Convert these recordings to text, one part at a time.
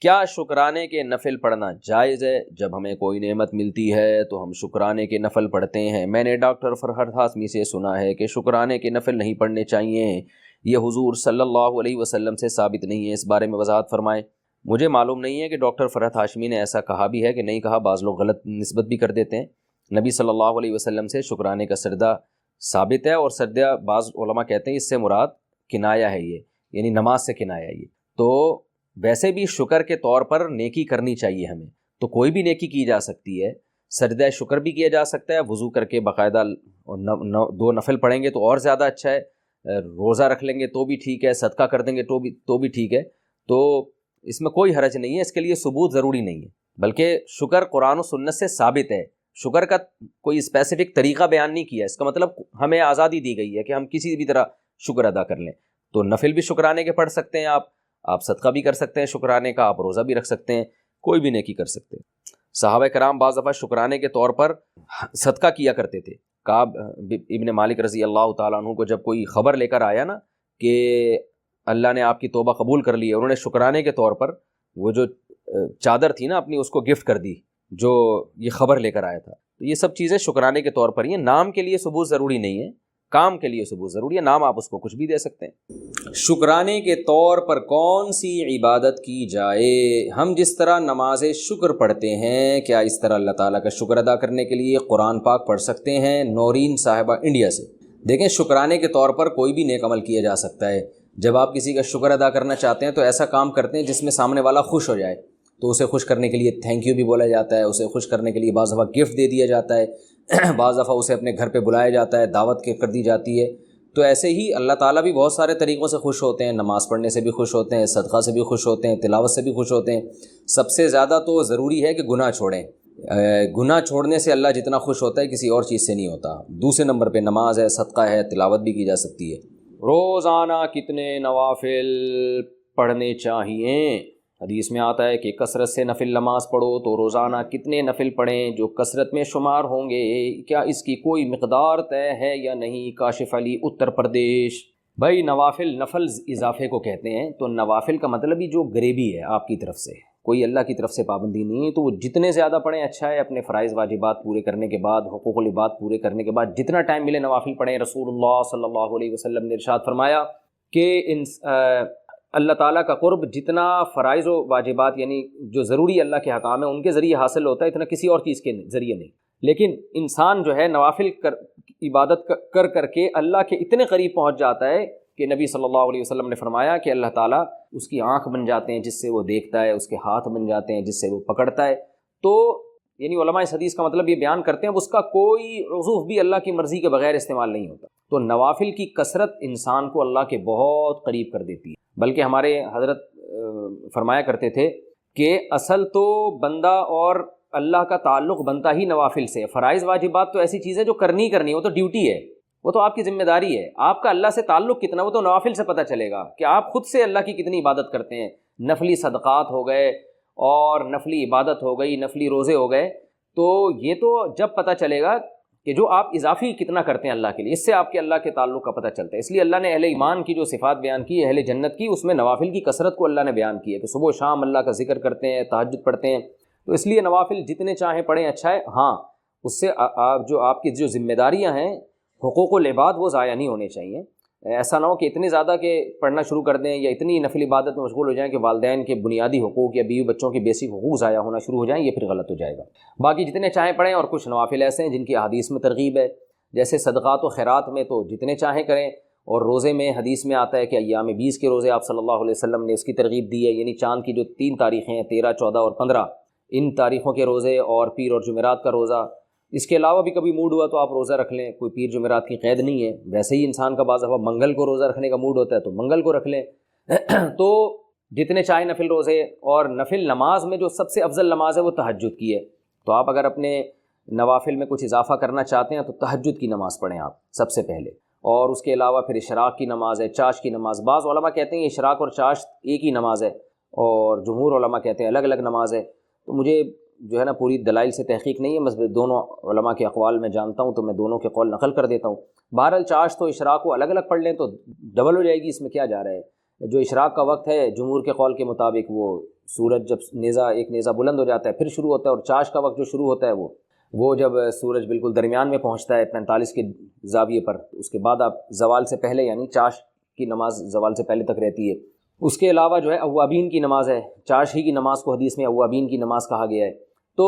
کیا شکرانے کے نفل پڑھنا جائز ہے؟ جب ہمیں کوئی نعمت ملتی ہے تو ہم شکرانے کے نفل پڑھتے ہیں۔ میں نے ڈاکٹر فرحت ہاشمی سے سنا ہے کہ شکرانے کے نفل نہیں پڑھنے چاہیے، یہ حضور صلی اللہ علیہ وسلم سے ثابت نہیں ہے، اس بارے میں وضاحت فرمائیں۔ مجھے معلوم نہیں ہے کہ ڈاکٹر فرحت ہاشمی نے ایسا کہا بھی ہے کہ نہیں کہا، بعض لوگ غلط نسبت بھی کر دیتے ہیں۔ نبی صلی اللہ علیہ وسلم سے شکرانے کا سجدہ ثابت ہے، اور سجدہ بعض علماء کہتے ہیں اس سے مراد کنایہ ہے، یہ یعنی نماز سے کنایہ ہے۔ یہ تو ویسے بھی شکر کے طور پر نیکی کرنی چاہیے ہمیں، تو کوئی بھی نیکی کی جا سکتی ہے، سجدہ شکر بھی کیا جا سکتا ہے، وضو کر کے باقاعدہ 2 نفل پڑھیں گے تو اور زیادہ اچھا ہے، روزہ رکھ لیں گے تو بھی ٹھیک ہے، صدقہ کر دیں گے تو بھی ٹھیک ہے، تو اس میں کوئی حرج نہیں ہے، اس کے لیے ثبوت ضروری نہیں ہے، بلکہ شکر قرآن و سنت سے ثابت ہے۔ شکر کا کوئی اسپیسیفک طریقہ بیان نہیں کیا، اس کا مطلب ہمیں آزادی دی گئی ہے کہ ہم کسی بھی طرح شکر ادا کر لیں، تو نفل بھی شکرانے کے پڑھ سکتے ہیں، آپ صدقہ بھی کر سکتے ہیں شکرانے کا، آپ روزہ بھی رکھ سکتے ہیں، کوئی بھی نیکی کر سکتے ہیں۔ صحابہ کرام بعض دفعہ شکرانے کے طور پر صدقہ کیا کرتے تھے۔ کعب ابن مالک رضی اللہ تعالیٰ عنہ کو جب کوئی خبر لے کر آیا نا کہ اللہ نے آپ کی توبہ قبول کر لی ہے، انہوں نے شکرانے کے طور پر وہ جو چادر تھی نا اپنی، اس کو گفٹ کر دی جو یہ خبر لے کر آیا تھا۔ تو یہ سب چیزیں شکرانے کے طور پر، یہ نام کے لیے ثبوت ضروری نہیں ہے، کام کے لیے ثبوت ضروری ہے، نام آپ اس کو کچھ بھی دے سکتے ہیں۔ شکرانے کے طور پر کون سی عبادت کی جائے؟ ہم جس طرح نماز شکر پڑھتے ہیں، کیا اس طرح اللہ تعالیٰ کا شکر ادا کرنے کے لیے قرآن پاک پڑھ سکتے ہیں؟ نورین صاحبہ انڈیا سے۔ دیکھیں، شکرانے کے طور پر کوئی بھی نیک عمل کیا جا سکتا ہے۔ جب آپ کسی کا شکر ادا کرنا چاہتے ہیں تو ایسا کام کرتے ہیں جس میں سامنے والا خوش ہو جائے، تو اسے خوش کرنے کے لیے تھینک یو بھی بولا جاتا ہے، اسے خوش کرنے کے لیے بعض دفعہ گفٹ دے دیا جاتا ہے، بعض دفعہ اسے اپنے گھر پہ بلایا جاتا ہے، دعوت کر دی جاتی ہے۔ تو ایسے ہی اللہ تعالیٰ بھی بہت سارے طریقوں سے خوش ہوتے ہیں، نماز پڑھنے سے بھی خوش ہوتے ہیں، صدقہ سے بھی خوش ہوتے ہیں، تلاوت سے بھی خوش ہوتے ہیں۔ سب سے زیادہ تو ضروری ہے کہ گناہ چھوڑیں، گناہ چھوڑنے سے اللہ جتنا خوش ہوتا ہے کسی اور چیز سے نہیں ہوتا۔ دوسرے نمبر پہ نماز ہے، صدقہ ہے، تلاوت بھی کی جا سکتی ہے۔ روزانہ کتنے نوافل پڑھنے چاہیے؟ حدیث میں آتا ہے کہ کثرت سے نفل نماز پڑھو، تو روزانہ کتنے نفل پڑھیں جو کثرت میں شمار ہوں گے؟ کیا اس کی کوئی مقدار طے ہے یا نہیں؟ کاشف علی، اتر پردیش۔ بھائی نفل اضافے کو کہتے ہیں، تو نوافل کا مطلب ہی جو غریبی ہے آپ کی طرف سے، کوئی اللہ کی طرف سے پابندی نہیں ہے، تو وہ جتنے زیادہ پڑھیں اچھا ہے۔ اپنے فرائض واجبات پورے کرنے کے بعد، حقوق العباد پورے کرنے کے بعد جتنا ٹائم ملے نوافل پڑھیں۔ رسول اللہ صلی اللہ علیہ وسلم نے ارشاد فرمایا کہ اللہ تعالیٰ کا قرب جتنا فرائض و واجبات یعنی جو ضروری اللہ کے حکام ہیں ان کے ذریعے حاصل ہوتا ہے، اتنا کسی اور چیز کے ذریعے نہیں۔ لیکن انسان جو ہے نوافل عبادت کر کے اللہ کے اتنے قریب پہنچ جاتا ہے کہ نبی صلی اللہ علیہ وسلم نے فرمایا کہ اللہ تعالیٰ اس کی آنکھ بن جاتے ہیں جس سے وہ دیکھتا ہے، اس کے ہاتھ بن جاتے ہیں جس سے وہ پکڑتا ہے۔ تو یعنی علماء اس حدیث کا مطلب یہ بیان کرتے ہیں اس کا کوئی عضو بھی اللہ کی مرضی کے بغیر استعمال نہیں ہوتا۔ تو نوافل کی کثرت انسان کو اللہ کے بہت قریب کر دیتی ہے۔ بلکہ ہمارے حضرت فرمایا کرتے تھے کہ اصل تو بندہ اور اللہ کا تعلق بنتا ہی نوافل سے۔ فرائض واجبات تو ایسی چیز ہے جو کرنی وہ تو ڈیوٹی ہے، وہ تو آپ کی ذمہ داری ہے۔ آپ کا اللہ سے تعلق کتنا وہ تو نوافل سے پتہ چلے گا کہ آپ خود سے اللہ کی کتنی عبادت کرتے ہیں۔ نفلی صدقات ہو گئے اور نفلی عبادت ہو گئی، نفلی روزے ہو گئے، تو یہ تو جب پتہ چلے گا کہ جو آپ اضافی کتنا کرتے ہیں اللہ کے لیے، اس سے آپ کے اللہ کے تعلق کا پتہ چلتا ہے۔ اس لیے اللہ نے اہل ایمان کی جو صفات بیان کی، اہل جنت کی، اس میں نوافل کی کثرت کو اللہ نے بیان کی ہے کہ صبح و شام اللہ کا ذکر کرتے ہیں، تہجد پڑھتے ہیں۔ تو اس لیے نوافل جتنے چاہیں پڑھیں اچھا ہے۔ ہاں، اس سے آپ کی جو ذمہ داریاں ہیں، حقوق العباد، وہ ضائع نہیں ہونے چاہیے۔ ایسا نہ ہو کہ اتنے زیادہ کہ پڑھنا شروع کر دیں یا اتنی نفل عبادت میں مشغول ہو جائیں کہ والدین کے بنیادی حقوق یا بیوی بچوں کے بیسک حقوق ضائع ہونا شروع ہو جائیں، یہ پھر غلط ہو جائے گا۔ باقی جتنے چاہیں پڑھیں، اور کچھ نوافل ایسے ہیں جن کی احادیث میں ترغیب ہے، جیسے صدقات و خیرات میں تو جتنے چاہیں کریں، اور روزے میں حدیث میں آتا ہے کہ ایام 20 کے روزے آپ صلی اللہ علیہ وسلم نے اس کی ترغیب دی ہے، یعنی چاند کی جو 3 تاریخیں ہیں، 13، 14 اور 15، ان تاریخوں کے روزے اور پیر اور جمعرات کا روزہ۔ اس کے علاوہ بھی کبھی موڈ ہوا تو آپ روزہ رکھ لیں، کوئی پیر جمعرات کی قید نہیں ہے۔ ویسے ہی انسان کا بعض دفعہ منگل کو روزہ رکھنے کا موڈ ہوتا ہے تو منگل کو رکھ لیں۔ تو جتنے چاہیں نفل روزے، اور نفل نماز میں جو سب سے افضل نماز ہے وہ تہجد کی ہے۔ تو آپ اگر اپنے نوافل میں کچھ اضافہ کرنا چاہتے ہیں تو تہجد کی نماز پڑھیں آپ سب سے پہلے، اور اس کے علاوہ پھر اشراق کی نماز ہے، چاش کی نماز۔ بعض علماء کہتے ہیں اشراق اور چاش ایک ہی نماز ہے، اور جمہور علماء کہتے ہیں الگ الگ نماز ہے۔ تو مجھے جو ہے نا پوری دلائل سے تحقیق نہیں ہے، بس دونوں علماء کے اقوال میں جانتا ہوں تو میں دونوں کے قول نقل کر دیتا ہوں۔ بہرحال چاش تو اشراق کو الگ الگ پڑھ لیں تو ڈبل ہو جائے گی، اس میں کیا جا رہا ہے۔ جو اشراق کا وقت ہے جمہور کے قول کے مطابق وہ سورج جب ایک نیزہ بلند ہو جاتا ہے پھر شروع ہوتا ہے، اور چاش کا وقت جو شروع ہوتا ہے وہ جب سورج بالکل درمیان میں پہنچتا ہے 45 کے زاویے پر، اس کے بعد آپ زوال سے پہلے، یعنی چاش کی نماز زوال سے پہلے تک رہتی ہے۔ اس کے علاوہ جو ہے اوابین کی نماز ہے، چاش ہی کی نماز کو حدیث میں اوابین کی نماز کہا گیا ہے۔ تو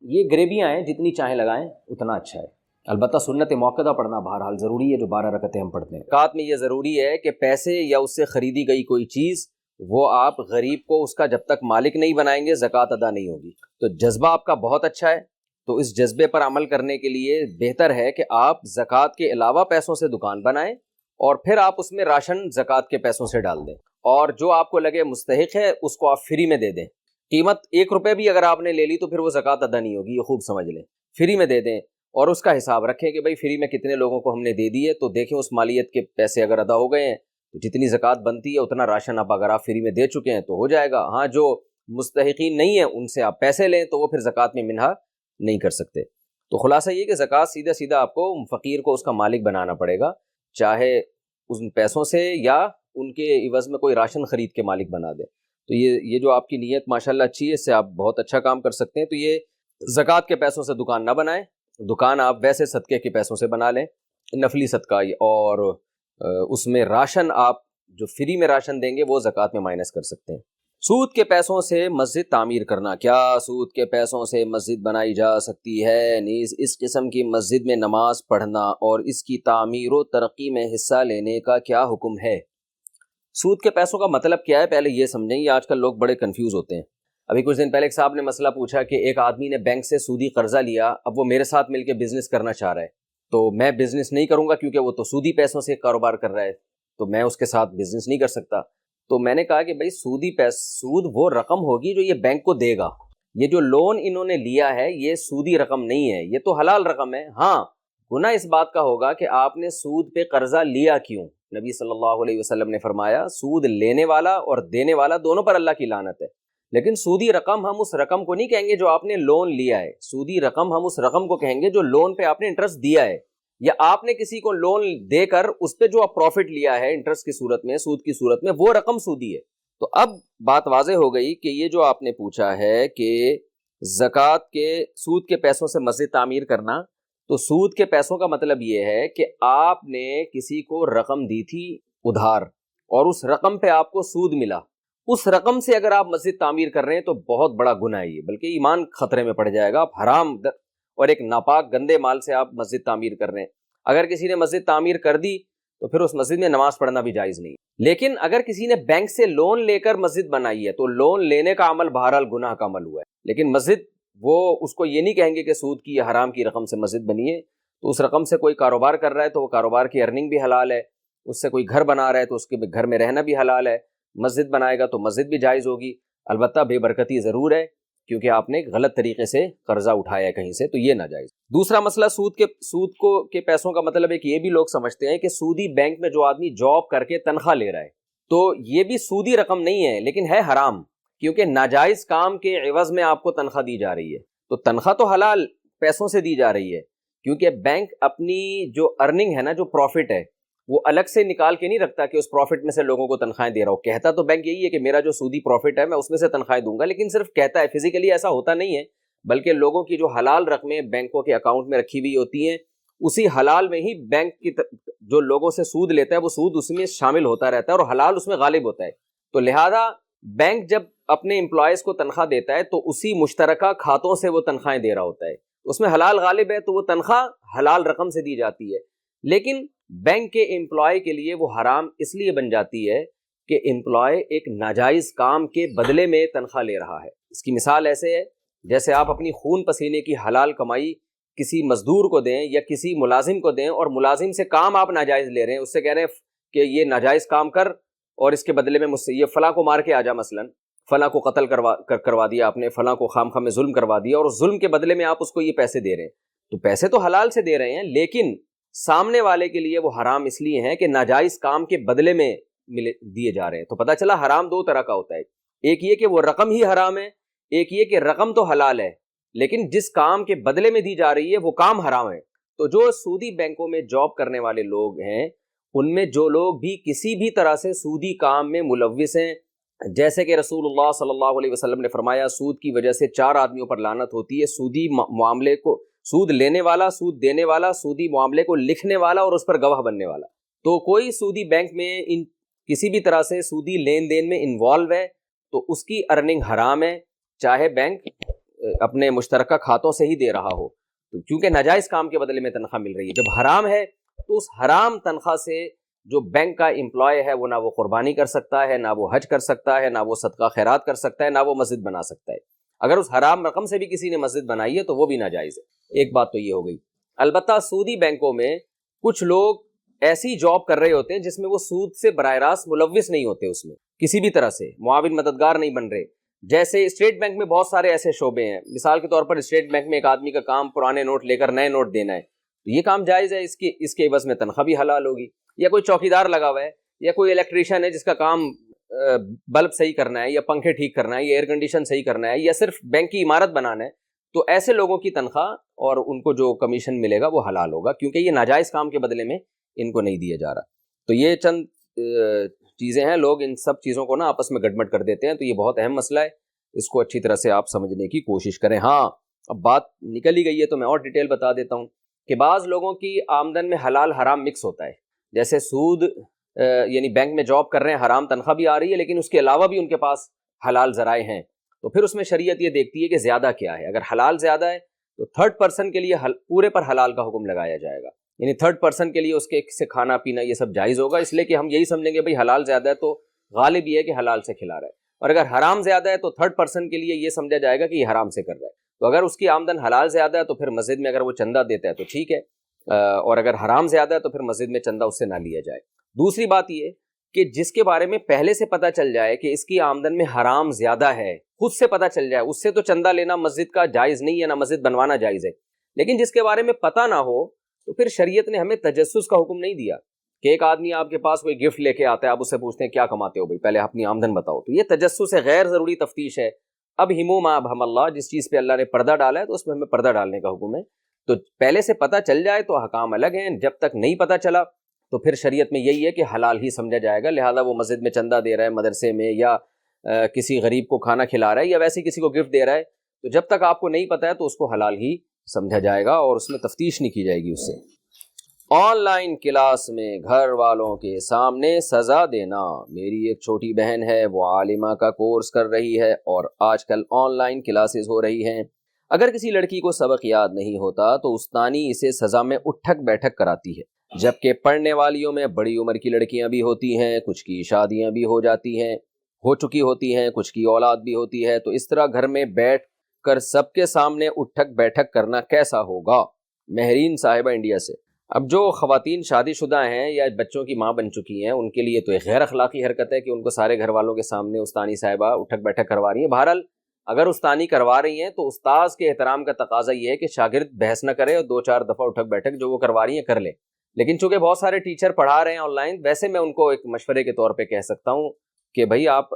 یہ گریبیاں ہیں، جتنی چاہیں لگائیں اتنا اچھا ہے۔ البتہ سنت موقدہ پڑھنا بہرحال ضروری ہے، جو 12 رکعتیں ہم پڑھتے ہیں۔ زکوٰۃ میں یہ ضروری ہے کہ پیسے یا اس سے خریدی گئی کوئی چیز وہ آپ غریب کو اس کا جب تک مالک نہیں بنائیں گے زکوٰۃ ادا نہیں ہوگی۔ تو جذبہ آپ کا بہت اچھا ہے، تو اس جذبے پر عمل کرنے کے لیے بہتر ہے کہ آپ زکوٰۃ کے علاوہ پیسوں سے دکان بنائیں، اور پھر آپ اس میں راشن زکوٰۃ کے پیسوں سے ڈال دیں، اور جو آپ کو لگے مستحق ہے اس کو آپ فری میں دے دیں۔ قیمت 1 روپے بھی اگر آپ نے لے لی تو پھر وہ زکوٰۃ ادا نہیں ہوگی، یہ خوب سمجھ لیں۔ فری میں دے دیں، اور اس کا حساب رکھیں کہ بھئی فری میں کتنے لوگوں کو ہم نے دے دی ہے، تو دیکھیں اس مالیت کے پیسے اگر ادا ہو گئے ہیں تو جتنی زکوٰۃ بنتی ہے اتنا راشن اگر آپ فری میں دے چکے ہیں تو ہو جائے گا۔ ہاں، جو مستحقین نہیں ہیں ان سے آپ پیسے لیں تو وہ پھر زکوٰۃ میں منہا نہیں کر سکتے۔ تو خلاصہ یہ کہ زکوٰۃ سیدھا آپ کو فقیر کو اس کا مالک بنانا پڑے گا، چاہے ان پیسوں سے یا ان کے عوض میں کوئی راشن خرید کے مالک بنا دے۔ تو یہ جو آپ کی نیت ماشاءاللہ اچھی ہے، اس سے آپ بہت اچھا کام کر سکتے ہیں۔ تو یہ زکوٰۃ کے پیسوں سے دکان نہ بنائیں، دکان آپ ویسے صدقے کے پیسوں سے بنا لیں، نفلی صدقہ، اور اس میں راشن آپ جو فری میں راشن دیں گے وہ زکوٰۃ میں مائنس کر سکتے ہیں۔ سود کے پیسوں سے مسجد تعمیر کرنا، کیا سود کے پیسوں سے مسجد بنائی جا سکتی ہے؟ نیز اس قسم کی مسجد میں نماز پڑھنا اور اس کی تعمیر و ترقی میں حصہ لینے کا کیا حکم ہے؟ سود کے پیسوں کا مطلب کیا ہے پہلے یہ سمجھیں، یہ آج کل لوگ بڑے کنفیوز ہوتے ہیں۔ ابھی کچھ دن پہلے ایک صاحب نے مسئلہ پوچھا کہ ایک آدمی نے بینک سے سودی قرضہ لیا، اب وہ میرے ساتھ مل کے بزنس کرنا چاہ رہا ہے، تو میں بزنس نہیں کروں گا کیونکہ وہ تو سودی پیسوں سے کاروبار کر رہا ہے، تو میں اس کے ساتھ بزنس نہیں کر سکتا۔ تو میں نے کہا کہ بھائی سود وہ رقم ہوگی جو یہ بینک کو دے گا، یہ جو لون انہوں نے لیا ہے یہ سودی رقم نہیں ہے، یہ تو حلال رقم ہے۔ ہاں، گناہ اس بات کا ہوگا کہ آپ نے سود پہ قرضہ لیا کیوں۔ نبی صلی اللہ علیہ وسلم نے فرمایا سود لینے والا اور دینے والا دونوں پر اللہ کی لعنت ہے۔ لیکن سودی رقم ہم اس رقم کو نہیں کہیں گے جو آپ نے لون لیا ہے، سودی رقم ہم اس رقم کو کہیں گے جو لون پہ آپ نے انٹرسٹ دیا ہے، یا آپ نے کسی کو لون دے کر اس پہ جو آپ پروفٹ لیا ہے انٹرسٹ کی صورت میں، سود کی صورت میں، وہ رقم سودی ہے۔ تو اب بات واضح ہو گئی کہ یہ جو آپ نے پوچھا ہے کہ زکوٰۃ کے سود کے پیسوں سے مسجد تعمیر کرنا، تو سود کے پیسوں کا مطلب یہ ہے کہ آپ نے کسی کو رقم دی تھی ادھار، اور اس رقم پہ آپ کو سود ملا، اس رقم سے اگر آپ مسجد تعمیر کر رہے ہیں تو بہت بڑا گناہ ہے یہ، بلکہ ایمان خطرے میں پڑ جائے گا۔ آپ حرام اور ایک ناپاک گندے مال سے آپ مسجد تعمیر کر رہے ہیں۔ اگر کسی نے مسجد تعمیر کر دی تو پھر اس مسجد میں نماز پڑھنا بھی جائز نہیں، لیکن اگر کسی نے بینک سے لون لے کر مسجد بنائی ہے تو لون لینے کا عمل بہرحال گناہ کا عمل ہوا ہے، لیکن مسجد وہ اس کو یہ نہیں کہیں گے کہ سود کی یا حرام کی رقم سے مسجد بنی ہے۔ تو اس رقم سے کوئی کاروبار کر رہا ہے تو وہ کاروبار کی ارننگ بھی حلال ہے، اس سے کوئی گھر بنا رہا ہے تو اس کے گھر میں رہنا بھی حلال ہے، مسجد بنائے گا تو مسجد بھی جائز ہوگی۔ البتہ بے برکتی ضرور ہے کیونکہ آپ نے غلط طریقے سے قرضہ اٹھایا ہے کہیں سے، تو یہ ناجائز۔ دوسرا مسئلہ سود کے پیسوں کا مطلب ہے کہ یہ بھی لوگ سمجھتے ہیں کہ سودی بینک میں جو آدمی جاب کر کے تنخواہ لے رہا ہے تو یہ بھی سودی رقم نہیں ہے، لیکن ہے حرام، کیونکہ ناجائز کام کے عوض میں آپ کو تنخواہ دی جا رہی ہے۔ تو تنخواہ تو حلال پیسوں سے دی جا رہی ہے، کیونکہ بینک اپنی جو ارننگ ہے نا، جو پروفٹ ہے، وہ الگ سے نکال کے نہیں رکھتا کہ اس پروفٹ میں سے لوگوں کو تنخواہیں دے رہا ہو۔ کہتا تو بینک یہی ہے کہ میرا جو سودی پروفٹ ہے میں اس میں سے تنخواہیں دوں گا، لیکن صرف کہتا ہے، فزیکلی ایسا ہوتا نہیں ہے، بلکہ لوگوں کی جو حلال رقمیں بینکوں کے اکاؤنٹ میں رکھی ہوئی ہوتی ہیں، اسی حلال میں ہی بینک کی جو لوگوں سے سود لیتا ہے وہ سود اس میں شامل ہوتا رہتا ہے اور حلال اس میں غالب ہوتا ہے۔ تو لہذا بینک جب اپنے امپلائیز کو تنخواہ دیتا ہے تو اسی مشترکہ کھاتوں سے وہ تنخواہیں دے رہا ہوتا ہے، اس میں حلال غالب ہے تو وہ تنخواہ حلال رقم سے دی جاتی ہے۔ لیکن بینک کے امپلائی کے لیے وہ حرام اس لیے بن جاتی ہے کہ امپلائی ایک ناجائز کام کے بدلے میں تنخواہ لے رہا ہے۔ اس کی مثال ایسے ہے جیسے آپ اپنی خون پسینے کی حلال کمائی کسی مزدور کو دیں یا کسی ملازم کو دیں، اور ملازم سے کام آپ ناجائز لے رہے ہیں، اس سے کہہ رہے ہیں کہ یہ ناجائز کام کر اور اس کے بدلے میں مجھ سے یہ فلاں کو مار کے آ جا، مثلا فلاں کو قتل کروا دیا آپ نے، فلاں کو خام میں ظلم کروا دیا، اور اس ظلم کے بدلے میں آپ اس کو یہ پیسے دے رہے ہیں۔ تو پیسے تو حلال سے دے رہے ہیں، لیکن سامنے والے کے لیے وہ حرام اس لیے ہیں کہ ناجائز کام کے بدلے میں دیے جا رہے ہیں۔ تو پتہ چلا حرام دو طرح کا ہوتا ہے، ایک یہ کہ وہ رقم ہی حرام ہے، ایک یہ کہ رقم تو حلال ہے لیکن جس کام کے بدلے میں دی جا رہی ہے وہ کام حرام ہے۔ تو جو سودی بینکوں میں جاب کرنے والے لوگ ہیں، ان میں جو لوگ بھی کسی بھی طرح سے سودی کام میں ملوث ہیں، جیسے کہ رسول اللہ صلی اللہ علیہ وسلم نے فرمایا سود کی وجہ سے 4 آدمیوں پر لعنت ہوتی ہے، سودی معاملے کو، سود لینے والا، سود دینے والا، سودی معاملے کو لکھنے والا اور اس پر گواہ بننے والا۔ تو کوئی سودی بینک میں کسی بھی طرح سے سودی لین دین میں انوالو ہے تو اس کی ارننگ حرام ہے، چاہے بینک اپنے مشترکہ کھاتوں سے ہی دے رہا ہو، کیونکہ ناجائز کام کے بدلے میں تنخواہ مل رہی ہے۔ جب حرام ہے تو اس حرام تنخواہ سے جو بینک کا امپلائی ہے وہ نہ وہ قربانی کر سکتا ہے، نہ وہ حج کر سکتا ہے، نہ وہ صدقہ خیرات کر سکتا ہے، نہ وہ مسجد بنا سکتا ہے۔ اگر اس حرام رقم سے بھی کسی نے مسجد بنائی ہے تو وہ بھی ناجائز ہے۔ ایک بات تو یہ ہو گئی۔ البتہ سودی بینکوں میں کچھ لوگ ایسی جاب کر رہے ہوتے ہیں جس میں وہ سود سے براہ راست ملوث نہیں ہوتے، اس میں کسی بھی طرح سے معاون مددگار نہیں بن رہے۔ جیسے اسٹیٹ بینک میں بہت سارے ایسے شعبے ہیں، مثال کے طور پر اسٹیٹ بینک میں ایک آدمی کا کام پرانے نوٹ لے کر نئے نوٹ دینا ہے، تو یہ کام جائز ہے، اس کے عوض میں تنخواہ بھی حلال ہوگی۔ یا کوئی چوکیدار لگا ہوا ہے، یا کوئی الیکٹریشین ہے جس کا کام بلب صحیح کرنا ہے، یا پنکھے ٹھیک کرنا ہے، یا ایئر کنڈیشن صحیح کرنا ہے، یا صرف بینک کی عمارت بنانا ہے، تو ایسے لوگوں کی تنخواہ اور ان کو جو کمیشن ملے گا وہ حلال ہوگا، کیونکہ یہ ناجائز کام کے بدلے میں ان کو نہیں دیا جا رہا۔ تو یہ چند چیزیں ہیں، لوگ ان سب چیزوں کو نا آپس میں گڑبڑ کر دیتے ہیں، تو یہ بہت اہم مسئلہ ہے، اس کو اچھی طرح سے آپ سمجھنے کی کوشش کریں۔ ہاں اب بات نکل ہی گئی ہے تو میں اور ڈیٹیل بتا دیتا ہوں کہ بعض لوگوں کی آمدن میں حلال حرام مکس ہوتا ہے، جیسے سود یعنی بینک میں جاب کر رہے ہیں، حرام تنخواہ بھی آ رہی ہے، لیکن اس کے علاوہ بھی ان کے پاس حلال ذرائع ہیں، تو پھر اس میں شریعت یہ دیکھتی ہے کہ زیادہ کیا ہے۔ اگر حلال زیادہ ہے تو تھرڈ پرسن کے لیے پورے پر حلال کا حکم لگایا جائے گا، یعنی تھرڈ پرسن کے لیے اس کے سے کھانا پینا یہ سب جائز ہوگا، اس لیے کہ ہم یہی سمجھیں گے بھائی حلال زیادہ ہے تو غالب یہ ہے کہ حلال سے کھلا رہا ہے، اور اگر حرام زیادہ ہے تو تھرڈ پرسن کے لیے یہ سمجھا جائے گا کہ یہ حرام سے کر رہا ہے۔ تو اگر اس کی آمدن حلال زیادہ ہے تو پھر مسجد میں اگر وہ چندہ دیتا ہے تو ٹھیک ہے، اور اگر حرام زیادہ ہے تو پھر مسجد میں چندہ اس سے نہ لیا جائے۔ دوسری بات یہ کہ جس کے بارے میں پہلے سے پتہ چل جائے کہ اس کی آمدن میں حرام زیادہ ہے، خود سے پتہ چل جائے، اس سے تو چندہ لینا مسجد کا جائز نہیں ہے، نہ مسجد بنوانا جائز ہے، لیکن جس کے بارے میں پتہ نہ ہو تو پھر شریعت نے ہمیں تجسس کا حکم نہیں دیا کہ ایک آدمی آپ کے پاس کوئی گفٹ لے کے آتا ہے، آپ اس سے پوچھتے ہیں کیا کماتے ہو بھائی، پہلے اپنی آمدن بتاؤ، تو یہ تجسس ہے، غیر ضروری تفتیش ہے۔ اب ہمو ما ابہم اللہ، جس چیز پہ اللہ نے پردہ ڈالا ہے تو اس میں ہمیں پردہ ڈالنے کا حکم ہے، تو پہلے سے پتہ چل جائے تو حکام الگ ہیں، جب تک نہیں پتہ چلا تو پھر شریعت میں یہی ہے کہ حلال ہی سمجھا جائے گا، لہٰذا وہ مسجد میں چندہ دے رہا ہے مدرسے میں، یا کسی غریب کو کھانا کھلا رہا ہے، یا ویسے کسی کو گفٹ دے رہا ہے، تو جب تک آپ کو نہیں پتہ ہے تو اس کو حلال ہی سمجھا جائے گا اور اس میں تفتیش نہیں کی جائے گی اس سے۔ آن لائن کلاس میں گھر والوں کے سامنے سزا دینا۔ میری ایک چھوٹی بہن ہے، وہ عالمہ کا کورس کر رہی ہے اور آج کل آن لائن کلاسز ہو رہی ہیں۔ اگر کسی لڑکی کو سبق یاد نہیں ہوتا تو استانی اسے سزا میں اٹھک بیٹھک کراتی ہے، جبکہ پڑھنے والیوں میں بڑی عمر کی لڑکیاں بھی ہوتی ہیں، کچھ کی شادیاں بھی ہو چکی ہوتی ہیں، کچھ کی اولاد بھی ہوتی ہے، تو اس طرح گھر میں بیٹھ کر سب کے سامنے اٹھک بیٹھک کرنا کیسا ہوگا؟ مہرین صاحبہ انڈیا سے۔ اب جو خواتین شادی شدہ ہیں یا بچوں کی ماں بن چکی ہیں، ان کے لیے تو ایک غیر اخلاقی حرکت ہے کہ ان کو سارے گھر والوں کے سامنے استانی صاحبہ اٹھک بیٹھک کروا رہی ہیں۔ بہرحال اگر استانی کروا رہی ہیں تو استاذ کے احترام کا تقاضا یہ ہے کہ شاگرد بحث نہ کرے اور 2-4 دفعہ اٹھک بیٹھک جو وہ کروا رہی ہیں کر لے، لیکن چونکہ بہت سارے ٹیچر پڑھا رہے ہیں آن لائن، ویسے میں ان کو ایک مشورے کے طور پہ کہہ سکتا ہوں کہ بھائی آپ،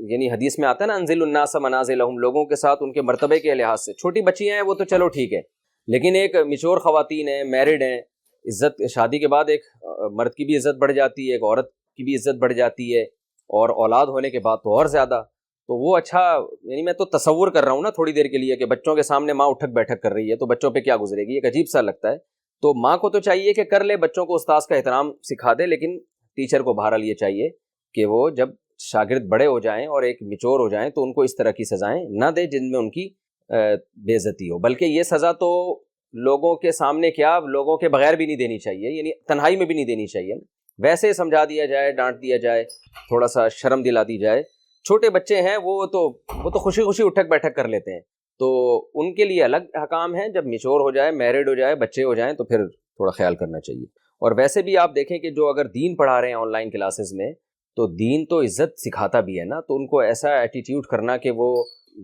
یعنی حدیث میں آتا ہے نا انزل الناس منازلہم، لوگوں کے ساتھ ان کے مرتبے کے لحاظ سے، چھوٹی بچیاں ہیں وہ تو چلو ٹھیک ہے، لیکن ایک میچور خواتین ہیں، میرڈ ہیں، عزت شادی کے بعد ایک مرد کی بھی عزت بڑھ جاتی ہے، ایک عورت کی بھی عزت بڑھ جاتی ہے، اور اولاد ہونے کے بعد تو اور زیادہ، تو وہ اچھا، یعنی میں تو تصور کر رہا ہوں نا تھوڑی دیر کے لیے کہ بچوں کے سامنے ماں اٹھک بیٹھک کر رہی ہے تو بچوں پہ کیا گزرے گی، ایک عجیب سا لگتا ہے۔ تو ماں کو تو چاہیے کہ کر لے، بچوں کو استاذ کا احترام سکھا دے، لیکن ٹیچر کو بہرحال یہ چاہیے کہ وہ جب شاگرد بڑے ہو جائیں اور ایک میچور ہو جائیں تو ان کو اس طرح کی سزائیں نہ دے جن میں ان کی بے عزتی ہو، بلکہ یہ سزا تو لوگوں کے سامنے کیا، لوگوں کے بغیر بھی نہیں دینی چاہیے، یعنی تنہائی میں بھی نہیں دینی چاہیے، ویسے سمجھا دیا جائے، ڈانٹ دیا جائے، تھوڑا سا شرم دلا دی جائے۔ چھوٹے بچے ہیں وہ تو خوشی خوشی اٹھک بیٹھک کر لیتے ہیں، تو ان کے لیے الگ حکام ہیں، جب میچور ہو جائے، میرڈ ہو جائے، بچے ہو جائیں تو پھر تھوڑا خیال کرنا چاہیے۔ اور ویسے بھی آپ دیکھیں کہ جو اگر دین پڑھا رہے ہیں آن لائن کلاسز میں تو دین تو عزت سکھاتا بھی ہے نا، تو ان کو ایسا ایٹیٹیوڈ کرنا کہ وہ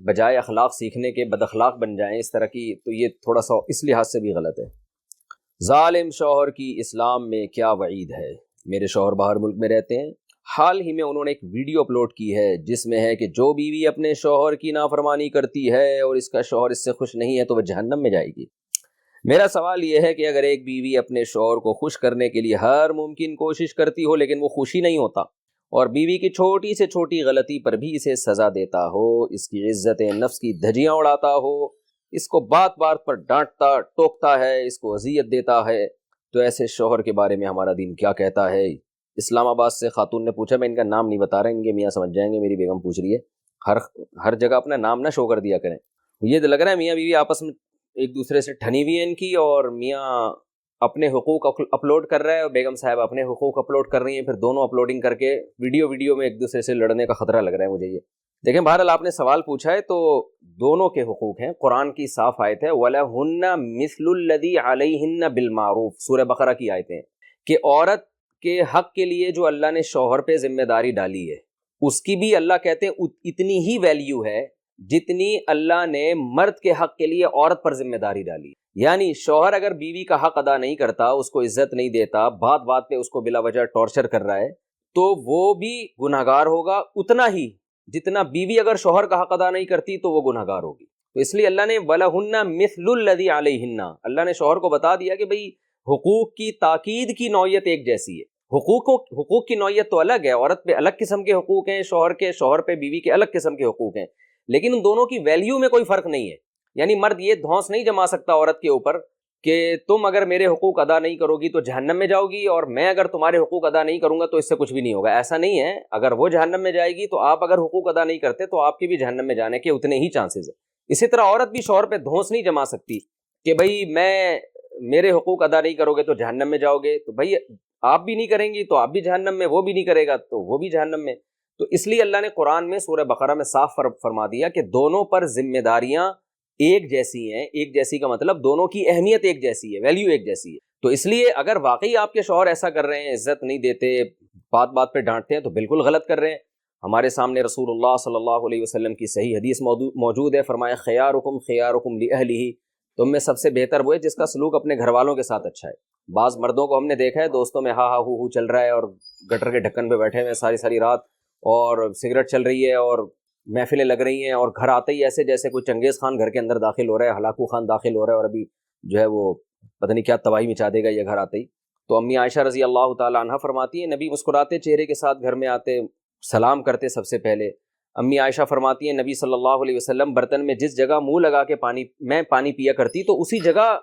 بجائے اخلاق سیکھنے کے بد اخلاق بن جائیں اس طرح کی، تو یہ تھوڑا سا اس لحاظ سے بھی غلط ہے۔ ظالم شوہر کی اسلام میں کیا وعید ہے؟ میرے شوہر باہر ملک میں رہتے ہیں، حال ہی میں انہوں نے ایک ویڈیو اپلوڈ کی ہے جس میں ہے کہ جو بیوی اپنے شوہر کی نافرمانی کرتی ہے اور اس کا شوہر اس سے خوش نہیں ہے تو وہ جہنم میں جائے گی۔ میرا سوال یہ ہے کہ اگر ایک بیوی اپنے شوہر کو خوش کرنے کے لیے ہر ممکن کوشش کرتی ہو لیکن وہ خوشی نہیں ہوتا اور بیوی کی چھوٹی سے چھوٹی غلطی پر بھی اسے سزا دیتا ہو، اس کی عزت نفس کی دھجیاں اڑاتا ہو، اس کو بات بات پر ڈانٹتا ٹوکتا ہے، اس کو اذیت دیتا ہے، تو ایسے شوہر کے بارے میں ہمارا دین کیا کہتا ہے؟ اسلام آباد سے خاتون نے پوچھا، میں ان کا نام نہیں بتا رہا، ان کے میاں سمجھ جائیں گے، میری بیگم پوچھ رہی ہے، ہر جگہ اپنا نام نہ شو کر دیا کریں. یہ تو لگ رہا ہے میاں بیوی آپس میں ایک دوسرے سے ٹھنی ہوئی ہیں ان کی، اور میاں اپنے حقوق اپلوڈ کر رہا ہے اور بیگم صاحب اپنے حقوق اپلوڈ کر رہی ہیں، پھر دونوں اپلوڈنگ کر کے ویڈیو میں ایک دوسرے سے لڑنے کا خطرہ لگ رہا ہے مجھے. یہ دیکھیں، بہرحال آپ نے سوال پوچھا ہے تو دونوں کے حقوق ہیں. قرآن کی صاف آیت ہے وَلَهُنَّ مِثْلُ الَّذِي عَلَيْهِنَّ بِالْمَعْرُوفِ، سورہ بقرہ کی آیتیں ہیں کہ عورت کے حق کے لیے جو اللہ نے شوہر پہ ذمہ داری ڈالی ہے، اس کی بھی اللہ کہتے ہیں اتنی ہی ویلیو ہے جتنی اللہ نے مرد کے حق کے لیے عورت پر ذمہ داری ڈالی. یعنی شوہر اگر بیوی کا حق ادا نہیں کرتا، اس کو عزت نہیں دیتا، بات بات پہ اس کو بلا وجہ ٹارچر کر رہا ہے، تو وہ بھی گناہگار ہوگا اتنا ہی جتنا بیوی اگر شوہر کا حق ادا نہیں کرتی تو وہ گناہگار ہوگی. تو اس لیے اللہ نے وَلَهُنَّ مِثْلُ الَّذِي عَلَيْهِنَّ، اللہ نے شوہر کو بتا دیا کہ بھئی حقوق کی تاکید کی نوعیت ایک جیسی ہے. حقوق کی نوعیت تو الگ ہے، عورت پہ الگ قسم کے حقوق ہیں، شوہر پہ بیوی کے الگ قسم کے حقوق ہیں، لیکن ان دونوں کی ویلیو میں کوئی فرق نہیں ہے. یعنی مرد یہ دھونس نہیں جما سکتا عورت کے اوپر کہ تم اگر میرے حقوق ادا نہیں کرو گی تو جہنم میں جاؤ گی، اور میں اگر تمہارے حقوق ادا نہیں کروں گا تو اس سے کچھ بھی نہیں ہوگا. ایسا نہیں ہے، اگر وہ جہنم میں جائے گی تو آپ اگر حقوق ادا نہیں کرتے تو آپ کے بھی جہنم میں جانے کے اتنے ہی چانسز ہیں. اسی طرح عورت بھی شوہر پہ دھونس نہیں جما سکتی کہ بھئی میرے حقوق ادا نہیں کرو گے تو جہنم میں جاؤ گے، تو بھئی آپ بھی نہیں کریں گی تو آپ بھی جہنم میں، وہ بھی نہیں کرے گا تو وہ بھی جہنم میں. تو اس لیے اللہ نے قرآن میں سورہ بقرہ میں صاف فرما دیا کہ دونوں پر ذمہ داریاں ایک جیسی ہیں. ایک جیسی کا مطلب دونوں کی اہمیت ایک جیسی ہے، ویلیو ایک جیسی ہے. تو اس لیے اگر واقعی آپ کے شوہر ایسا کر رہے ہیں، عزت نہیں دیتے، بات بات پہ ڈانٹتے ہیں، تو بالکل غلط کر رہے ہیں. ہمارے سامنے رسول اللہ صلی اللہ علیہ وسلم کی صحیح حدیث موجود ہے، فرمایا خیارکم خیارکم لأہلہ، تم میں سب سے بہتر وہ ہے جس کا سلوک اپنے گھر والوں کے ساتھ اچھا ہے. بعض مردوں کو ہم نے دیکھا ہے دوستوں میں ہا ہا ہو چل رہا ہے اور گٹر کے ڈھکن پہ بیٹھے ہوئے ساری رات، اور سگریٹ چل رہی ہے اور محفلیں لگ رہی ہیں، اور گھر آتے ہی ایسے جیسے کوئی چنگیز خان گھر کے اندر داخل ہو رہا ہے، ہلاکو خان داخل ہو رہا ہے، اور ابھی جو ہے وہ پتہ نہیں کیا تباہی مچا دے گا یہ گھر آتے ہی. تو امی عائشہ رضی اللہ تعالی عنہا فرماتی ہیں نبی مسکراتے چہرے کے ساتھ گھر میں آتے، سلام کرتے سب سے پہلے. امی عائشہ فرماتی ہیں نبی صلی اللہ علیہ وسلم برتن میں جس جگہ منہ لگا کے پانی پیا کرتی تو اسی جگہ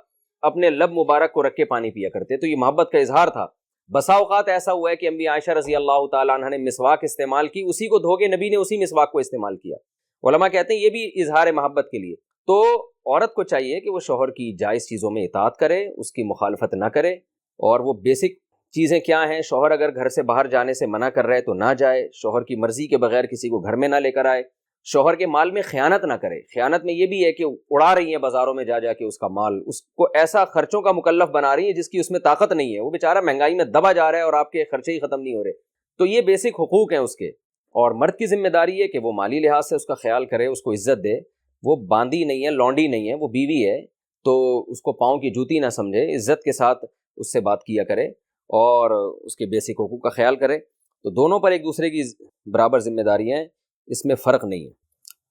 اپنے لب مبارک کو رکھ کے پانی پیا کرتے. تو یہ محبت کا اظہار تھا. بسا اوقات ایسا ہوا ہے کہ امی عائشہ رضی اللہ تعالی عنہ نے مسواک استعمال کی، اسی کو دھو کے نبی نے اسی مسواک کو استعمال کیا. علماء کہتے ہیں یہ بھی اظہار محبت کے لیے. تو عورت کو چاہیے کہ وہ شوہر کی جائز چیزوں میں اطاعت کرے، اس کی مخالفت نہ کرے. اور وہ بیسک چیزیں کیا ہیں؟ شوہر اگر گھر سے باہر جانے سے منع کر رہے تو نہ جائے، شوہر کی مرضی کے بغیر کسی کو گھر میں نہ لے کر آئے، شوہر کے مال میں خیانت نہ کرے. خیانت میں یہ بھی ہے کہ اڑا رہی ہیں بازاروں میں جا کے اس کا مال، اس کو ایسا خرچوں کا مکلف بنا رہی ہیں جس کی اس میں طاقت نہیں ہے، وہ بیچارہ مہنگائی میں دبا جا رہا ہے اور آپ کے خرچے ہی ختم نہیں ہو رہے. تو یہ بیسک حقوق ہیں اس کے. اور مرد کی ذمہ داری ہے کہ وہ مالی لحاظ سے اس کا خیال کرے، اس کو عزت دے. وہ باندی نہیں ہے، لونڈی نہیں ہے، وہ بیوی ہے، تو اس کو پاؤں کی جوتی نہ سمجھے، عزت کے ساتھ اس سے بات کیا کرے اور اس کے بیسک حقوق کا خیال کرے. تو دونوں پر ایک دوسرے کی برابر ذمہ داریاں ہیں، اس میں فرق نہیں ہے.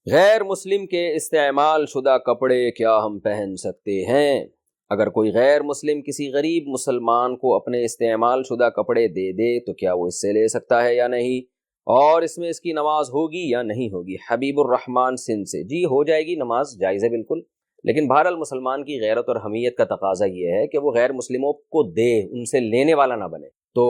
غیر مسلم کے استعمال شدہ کپڑے کیا ہم پہن سکتے ہیں؟ اگر کوئی غیر مسلم کسی غریب مسلمان کو اپنے استعمال شدہ کپڑے دے دے تو کیا وہ اس سے لے سکتا ہے یا نہیں؟ اور اس میں اس کی نماز ہوگی یا نہیں ہوگی؟ حبیب الرحمان سندھ سے. جی ہو جائے گی نماز، جائز ہے بالکل، لیکن بہرحال مسلمان کی غیرت اور حمیت کا تقاضا یہ ہے کہ وہ غیر مسلموں کو دے، ان سے لینے والا نہ بنے. تو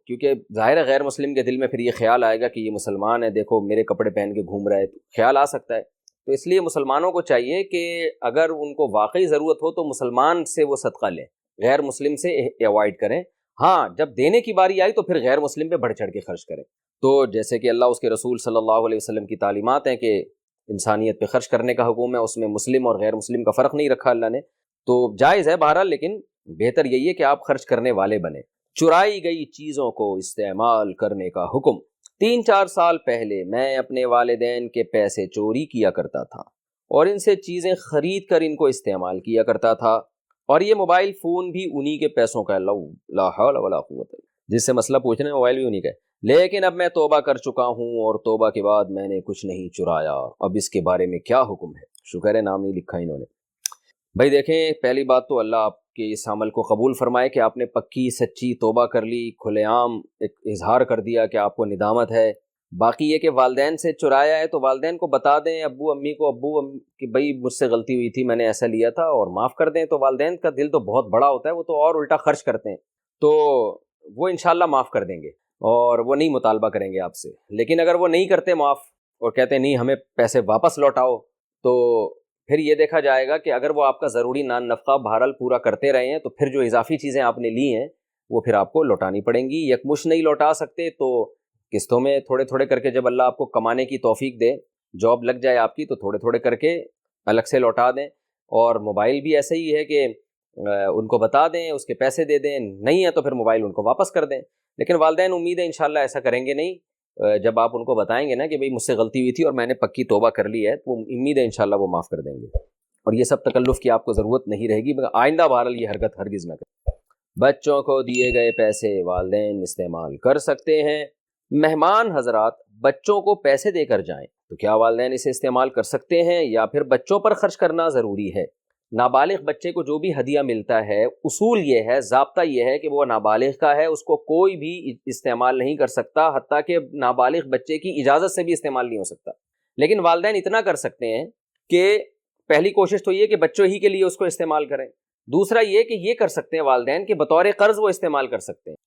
کیونکہ ظاہر ہے غیر مسلم کے دل میں پھر یہ خیال آئے گا کہ یہ مسلمان ہے، دیکھو میرے کپڑے پہن کے گھوم رہا ہے، تو خیال آ سکتا ہے. تو اس لیے مسلمانوں کو چاہیے کہ اگر ان کو واقعی ضرورت ہو تو مسلمان سے وہ صدقہ لیں، غیر مسلم سے ایوائڈ کریں. ہاں جب دینے کی باری آئی تو پھر غیر مسلم پہ بڑھ چڑھ کے خرچ کریں. تو جیسے کہ اللہ اس کے رسول صلی اللہ علیہ وسلم کی تعلیمات ہیں کہ انسانیت پہ خرچ کرنے کا حکم ہے، اس میں مسلم اور غیر مسلم کا فرق نہیں رکھا اللہ نے. تو جائز ہے بہرحال، لیکن بہتر یہی ہے کہ آپ خرچ کرنے والے بنیں. چرائی گئی چیزوں کو استعمال کرنے کا حکم. 3-4 سال پہلے میں اپنے والدین کے پیسے چوری کیا کرتا تھا اور ان سے چیزیں خرید کر ان کو استعمال کیا کرتا تھا، اور یہ موبائل فون بھی انہی کے پیسوں کا. لا حول ولا قوت، جس سے مسئلہ پوچھنے موبائل بھی انہی کا ہے. لیکن اب میں توبہ کر چکا ہوں اور توبہ کے بعد میں نے کچھ نہیں چرایا، اب اس کے بارے میں کیا حکم ہے؟ شکر ہے نام نہیں لکھا انہوں نے. بھائی دیکھیں، پہلی بات تو اللہ آپ کے اس عمل کو قبول فرمائے کہ آپ نے پکی سچی توبہ کر لی، کھلے عام ایک اظہار کر دیا کہ آپ کو ندامت ہے۔ باقی یہ کہ والدین سے چرایا ہے تو والدین کو بتا دیں، ابو امی کو، کہ بھائی مجھ سے غلطی ہوئی تھی، میں نے ایسا لیا تھا اور معاف کر دیں۔ تو والدین کا دل تو بہت بڑا ہوتا ہے، وہ تو اور الٹا خرچ کرتے ہیں، تو وہ انشاءاللہ معاف کر دیں گے اور وہ نہیں مطالبہ کریں گے آپ سے۔ لیکن اگر وہ نہیں کرتے معاف اور کہتے ہیں نہیں ہمیں پیسے واپس لوٹاؤ، تو پھر یہ دیکھا جائے گا کہ اگر وہ آپ کا ضروری نان نفقہ بہرحال پورا کرتے رہے ہیں تو پھر جو اضافی چیزیں آپ نے لی ہیں وہ پھر آپ کو لوٹانی پڑیں گی۔ یکمشت نہیں لوٹا سکتے تو قسطوں میں تھوڑے تھوڑے کر کے، جب اللہ آپ کو کمانے کی توفیق دے، جاب لگ جائے آپ کی، تو تھوڑے تھوڑے کر کے الگ سے لوٹا دیں۔ اور موبائل بھی ایسے ہی ہے کہ ان کو بتا دیں، اس کے پیسے دے دیں، نہیں ہے تو پھر موبائل ان کو واپس کر دیں۔ لیکن والدین امید ہے انشاءاللہ ایسا کریں گے نہیں۔ جب آپ ان کو بتائیں گے نا کہ بھئی مجھ سے غلطی ہوئی تھی اور میں نے پکی توبہ کر لی ہے، تو امید ہے انشاءاللہ وہ معاف کر دیں گے، اور یہ سب تکلف کی آپ کو ضرورت نہیں رہے گی، مگر آئندہ بہرحال یہ حرکت ہرگز نہ کریں۔ بچوں کو دیے گئے پیسے والدین استعمال کر سکتے ہیں۔ مہمان حضرات بچوں کو پیسے دے کر جائیں تو کیا والدین اسے استعمال کر سکتے ہیں یا پھر بچوں پر خرچ کرنا ضروری ہے؟ نابالغ بچے کو جو بھی ہدیہ ملتا ہے، اصول یہ ہے، ضابطہ یہ ہے کہ وہ نابالغ کا ہے، اس کو کوئی بھی استعمال نہیں کر سکتا، حتیٰ کہ نابالغ بچے کی اجازت سے بھی استعمال نہیں ہو سکتا۔ لیکن والدین اتنا کر سکتے ہیں کہ پہلی کوشش تو یہ کہ بچوں ہی کے لیے اس کو استعمال کریں، دوسرا یہ کہ یہ کر سکتے ہیں والدین کہ بطور قرض وہ استعمال کر سکتے ہیں،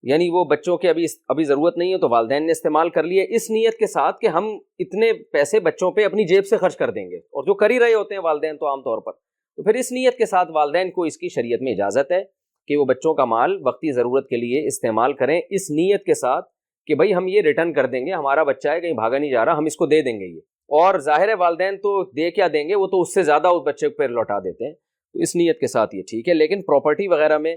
یعنی وہ بچوں کے ابھی ضرورت نہیں ہے تو والدین نے استعمال کر لیے اس نیت کے ساتھ کہ ہم اتنے پیسے بچوں پہ اپنی جیب سے خرچ کر دیں گے، اور جو کر ہی رہے ہوتے ہیں والدین تو عام طور پر، تو پھر اس نیت کے ساتھ والدین کو اس کی شریعت میں اجازت ہے کہ وہ بچوں کا مال وقتی ضرورت کے لیے استعمال کریں، اس نیت کے ساتھ کہ بھائی ہم یہ ریٹرن کر دیں گے، ہمارا بچہ ہے کہیں بھاگا نہیں جا رہا، ہم اس کو دے دیں گے یہ، اور ظاہر ہے والدین تو دے کیا دیں گے، وہ تو اس سے زیادہ اس بچے پہ لوٹا دیتے ہیں، تو اس نیت کے ساتھ یہ ٹھیک ہے۔ لیکن پراپرٹی وغیرہ میں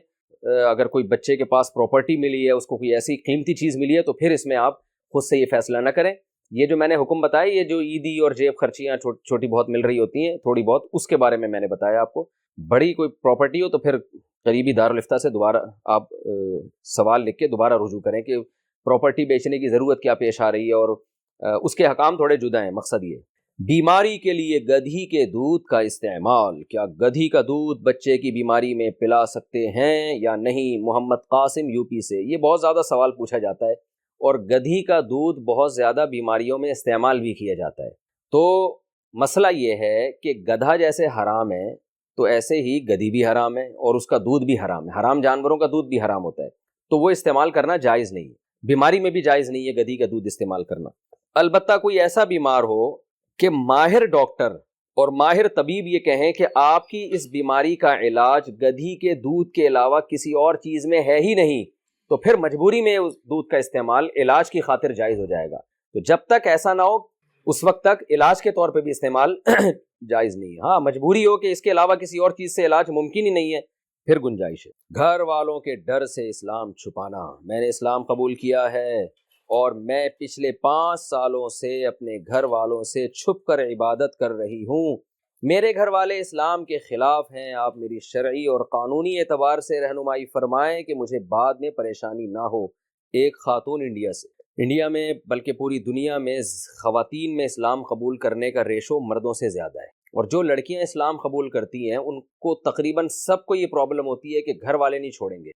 اگر کوئی بچے کے پاس پراپرٹی ملی ہے، اس کو کوئی ایسی قیمتی چیز ملی ہے، تو پھر اس میں آپ خود سے یہ فیصلہ نہ کریں۔ یہ جو میں نے حکم بتایا، یہ جو عیدی اور جیب خرچیاں چھوٹی بہت مل رہی ہوتی ہیں تھوڑی بہت، اس کے بارے میں نے بتایا آپ کو۔ بڑی کوئی پراپرٹی ہو تو پھر قریبی دارالفتہ سے دوبارہ آپ سوال لکھ کے دوبارہ رجوع کریں کہ پراپرٹی بیچنے کی ضرورت کیا پیش آ رہی ہے، اور اس کے حکام تھوڑے جدا ہیں۔ مقصد یہ بیماری کے لیے گدھی کے دودھ کا استعمال، کیا گدھی کا دودھ بچے کی بیماری میں پلا سکتے ہیں یا نہیں؟ محمد قاسم یو پی سے یہ بہت زیادہ سوال پوچھا جاتا ہے، اور گدھی کا دودھ بہت زیادہ بیماریوں میں استعمال بھی کیا جاتا ہے۔ تو مسئلہ یہ ہے کہ گدھا جیسے حرام ہے تو ایسے ہی گدھی بھی حرام ہے، اور اس کا دودھ بھی حرام ہے، حرام جانوروں کا دودھ بھی حرام ہوتا ہے، تو وہ استعمال کرنا جائز نہیں ہے، بیماری میں بھی جائز نہیں ہے گدھی کا دودھ استعمال کرنا۔ البتہ کوئی ایسا بیمار ہو کہ ماہر ڈاکٹر اور ماہر طبیب یہ کہیں کہ آپ کی اس بیماری کا علاج گدھی کے دودھ کے علاوہ کسی اور چیز میں ہے ہی نہیں، تو پھر مجبوری میں اس دودھ کا استعمال علاج کی خاطر جائز ہو جائے گا۔ تو جب تک ایسا نہ ہو اس وقت تک علاج کے طور پہ بھی استعمال جائز نہیں ہے۔ ہاں مجبوری ہو کہ اس کے علاوہ کسی اور چیز سے علاج ممکن ہی نہیں ہے، پھر گنجائش ہے۔ گھر والوں کے ڈر سے اسلام چھپانا، میں نے اسلام قبول کیا ہے اور میں پچھلے 5 سالوں سے اپنے گھر والوں سے چھپ کر عبادت کر رہی ہوں، میرے گھر والے اسلام کے خلاف ہیں، آپ میری شرعی اور قانونی اعتبار سے رہنمائی فرمائیں کہ مجھے بعد میں پریشانی نہ ہو۔ ایک خاتون انڈیا میں بلکہ پوری دنیا میں خواتین میں اسلام قبول کرنے کا ریشو مردوں سے زیادہ ہے، اور جو لڑکیاں اسلام قبول کرتی ہیں ان کو تقریباً سب کو یہ پرابلم ہوتی ہے کہ گھر والے نہیں چھوڑیں گے،